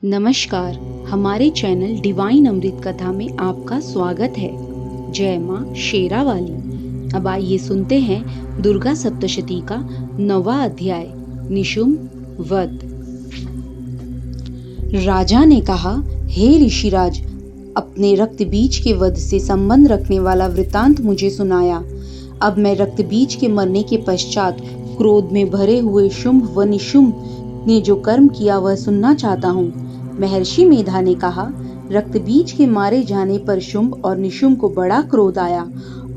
नमस्कार। हमारे channel divine अमृत कथा में आपका स्वागत है। जय माँ शेरावाली। अब आइए सुनते हैं दुर्गा सप्तशती का 9वां अध्याय, निशुम्भ वध। राजा ने कहा, हे ऋषिराज, अपने रक्त बीज के वध से संबंध रखने वाला वृतांत मुझे सुनाया। अब मैं रक्त बीज के मरने के पश्चात क्रोध में भरे हुए शुंभ व निशुम्भ ने जो कर्म किया वह सुनना चाहता हूँ। महर्षि मेधा ने कहा, रक्त बीज के मारे जाने पर शुंभ और निशुम्भ को बड़ा क्रोध आया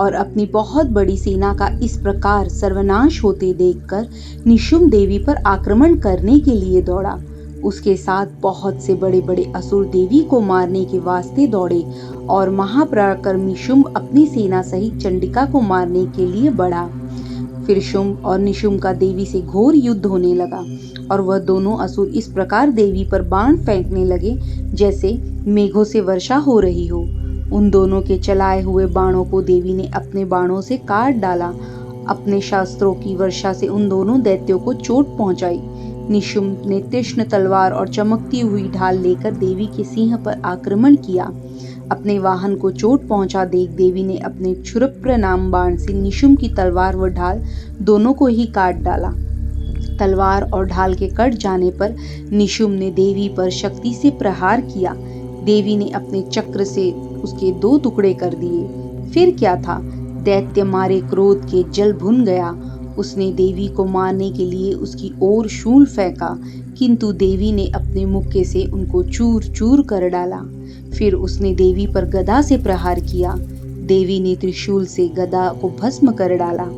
और अपनी बहुत बड़ी सेना का इस प्रकार सर्वनाश होते देखकर निशुम्भ देवी पर आक्रमण करने के लिए दौड़ा। उसके साथ बहुत से बड़े बड़े असुर देवी को मारने के वास्ते दौड़े और महापराक्रमी शुंभ अपनी सेना सहित चंडिका को मारने के लिए बढ़ा। फिर शुंभ और निशुम्भ का देवी से घोर युद्ध होने लगा और वह दोनों असुर इस प्रकार देवी पर बाण फेंकने लगे जैसे मेघों से वर्षा हो रही हो। उन दोनों के चलाए हुए बाणों को देवी ने अपने बाणों से काट डाला। अपने शास्त्रों की वर्षा से उन दोनों दैत्यों को चोट पहुंचाई। निशुम्भ ने तीक्ष्ण तलवार और चमकती हुई ढाल लेकर देवी के सिंह पर आक्रमण किया। अपने वाहन को चोट पहुंचा देख देवी ने अपने क्षुरप्र नाम बाण से निशुम्भ की तलवार व ढाल दोनों को ही काट डाला। तलवार और ढाल के कट जाने पर निशुम्भ ने देवी पर शक्ति से प्रहार किया। देवी ने अपने चक्र से उसके 2 टुकड़े कर दिए। फिर क्या था, दैत्य मारे क्रोध के जल भुन गया। उसने देवी को मारने के लिए उसकी ओर शूल फेंका, किंतु देवी ने अपने मुक्के से उनको चूर चूर कर डाला। फिर उसने देवी पर गदा से प्रहार किया। देवी ने त्रिशूल से गदा को भस्म कर डाला।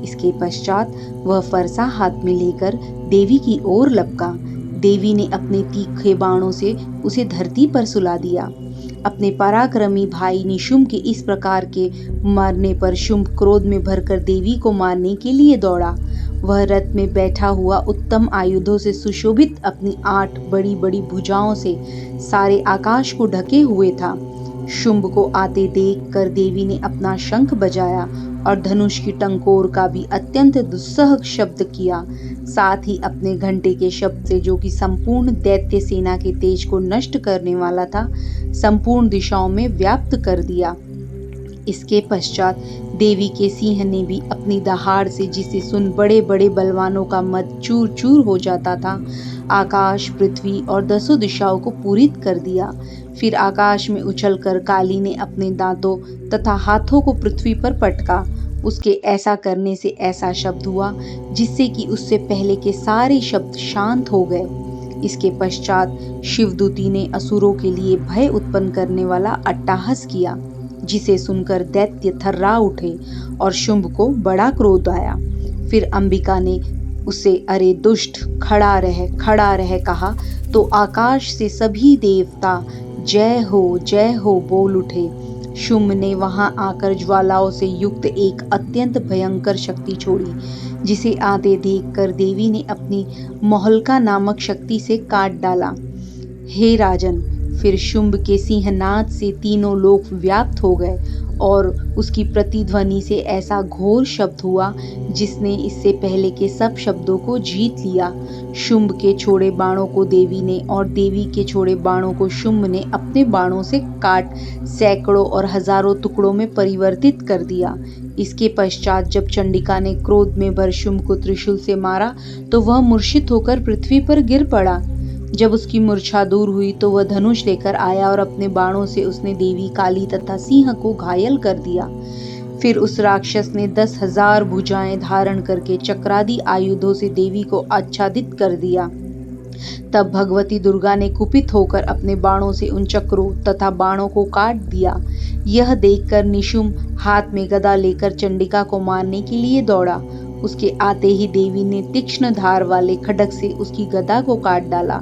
इसके पश्चात वह फरसा हाथ में लेकर देवी की ओर लपका। देवी ने अपने तीखे बाणों से उसे धरती पर सुला दिया। अपने पराक्रमी भाई निशुम्भ के इस प्रकार के मारने पर शुंभ क्रोध में भरकर देवी को मारने के लिए दौड़ा। वह रथ में बैठा हुआ उत्तम आयुधों से सुशोभित अपनी 8 बड़ी बड़ी भुजाओं से सारे आकाश को ढके हुए था। शुंभ को आते देख कर देवी ने अपना शंख बजाया और धनुष की टंकोर का भी अत्यंत दुस्सह शब्द किया। साथ ही अपने घंटे के शब्द से, जो कि संपूर्ण दैत्य सेना के तेज को नष्ट करने वाला था, संपूर्ण दिशाओं में व्याप्त कर दिया। इसके पश्चात देवी के सिंह ने भी अपनी दहाड़ से, जिसे सुन बड़े बड़े बलवानों का मद चूर चूर हो जाता था, आकाश, पृथ्वी और 10 दिशाओं को पूरित कर दिया। फिर आकाश में उछलकर काली ने अपने दांतों तथा हाथों को पृथ्वी पर पटका। उसके ऐसा करने से ऐसा शब्द हुआ जिससे कि उससे पहले के सारे शब्द शांत हो गए। इसके पश्चात शिवदूती ने असुरों के लिए भय उत्पन्न करने वाला अट्टहास किया, जिसे सुनकर दैत्य थर्रा उठे और शुंभ को बड़ा क्रोध आया। फिर अंबिका ने उसे, अरे दुष्ट, खड़ा रह कहा तो आकाश से सभी देवता जय हो बोल उठे। शुंभ ने वहां आकर ज्वालाओं से युक्त एक अत्यंत भयंकर शक्ति छोड़ी, जिसे आते देखकर देवी ने अपनी मोहल्का नामक शक्ति से काट डाला। हे राजन, फिर शुंभ के सिंहनाद से तीनों लोक व्याप्त हो गए और उसकी प्रतिध्वनि से ऐसा घोर शब्द हुआ जिसने इससे पहले के सब शब्दों को जीत लिया। शुंभ के छोड़े बाणों को देवी ने और देवी के छोड़े बाणों को शुंभ ने अपने बाणों से काट सैकड़ों और हजारों टुकड़ों में परिवर्तित कर दिया। इसके पश्चात जब चंडिका ने क्रोध में भर शुंभ को त्रिशूल से मारा तो वह मूर्छित होकर पृथ्वी पर गिर पड़ा। जब उसकी मूर्छा दूर हुई तो वह धनुष लेकर आया और अपने बाणों से उसने देवी, काली तथा सिंह को घायल कर दिया। फिर उस राक्षस ने 10,000 भुजाएं धारण करके चक्रादि आयुधों से देवी को आच्छादित कर दिया। तब भगवती दुर्गा ने कुपित होकर अपने बाणों से उन चक्रों तथा बाणों को काट दिया। यह देखकर निशुम्भ हाथ में गदा लेकर चंडिका को मारने के लिए दौड़ा। उसके आते ही देवी ने तीक्ष्ण धार वाले खड्ग से उसकी गदा को काट डाला।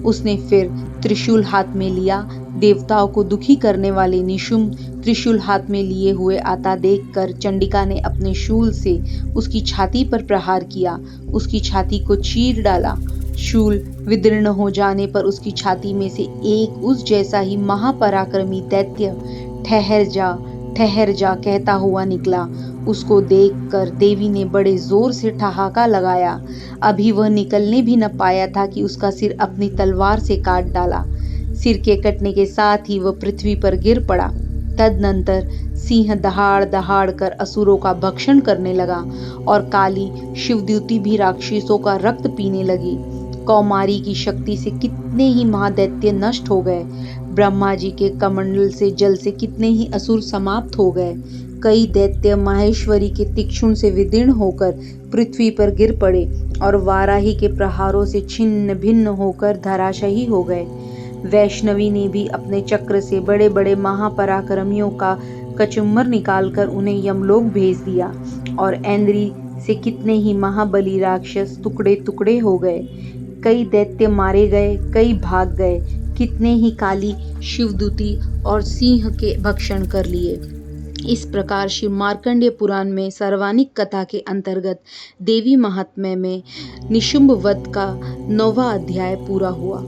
उसने फिर त्रिशूल हाथ में लिया। देवताओं को दुखी करने वाले निशुम्भ त्रिशूल हाथ में लिए हुए आता देखकर चंडिका ने अपने शूल से उसकी छाती पर प्रहार किया, उसकी छाती को चीर डाला। शूल विदीर्ण हो जाने पर उसकी छाती में से एक उस जैसा ही महापराक्रमी दैत्य, ठहर जा ठहर जा कहता हुआ निकला। उसको देखकर देवी ने बड़े जोर से ठहाका लगाया। अभी वह निकलने भी न पाया था कि उसका सिर अपनी तलवार से काट डाला। सिर के कटने के साथ ही वह पृथ्वी पर गिर पड़ा। तदनंतर सिंह दहाड़ दहाड़ कर असुरों का भक्षण करने लगा और काली शिवद्युति भी राक्षसों का रक्त पीने लगी। कौमारी की शक्ति से कितने ही महादैत्य नष्ट हो गए। ब्रह्मा जी के कमंडल से जल से कितने ही असुर समाप्त हो गए। कई दैत्य माहेश्वरी के तीक्ष्ण से विदीर्ण होकर पृथ्वी पर गिर पड़े और वाराही के प्रहारों से छिन्न भिन्न होकर धराशायी हो गए। वैष्णवी ने भी अपने चक्र से बड़े बड़े महापराक्रमियों का कचुम्बर निकालकर उन्हें यमलोक भेज दिया और ऐन्द्री से कितने ही महाबली राक्षस टुकड़े टुकड़े हो गए। कई दैत्य मारे गए, कई भाग गए, कितने ही काली शिवदूती और सिंह के भक्षण कर लिए। इस प्रकार श्री मार्कंडेय पुराण में सर्वानिक कथा के अंतर्गत देवी महात्म्य में निशुंभ वध का 9वां अध्याय पूरा हुआ।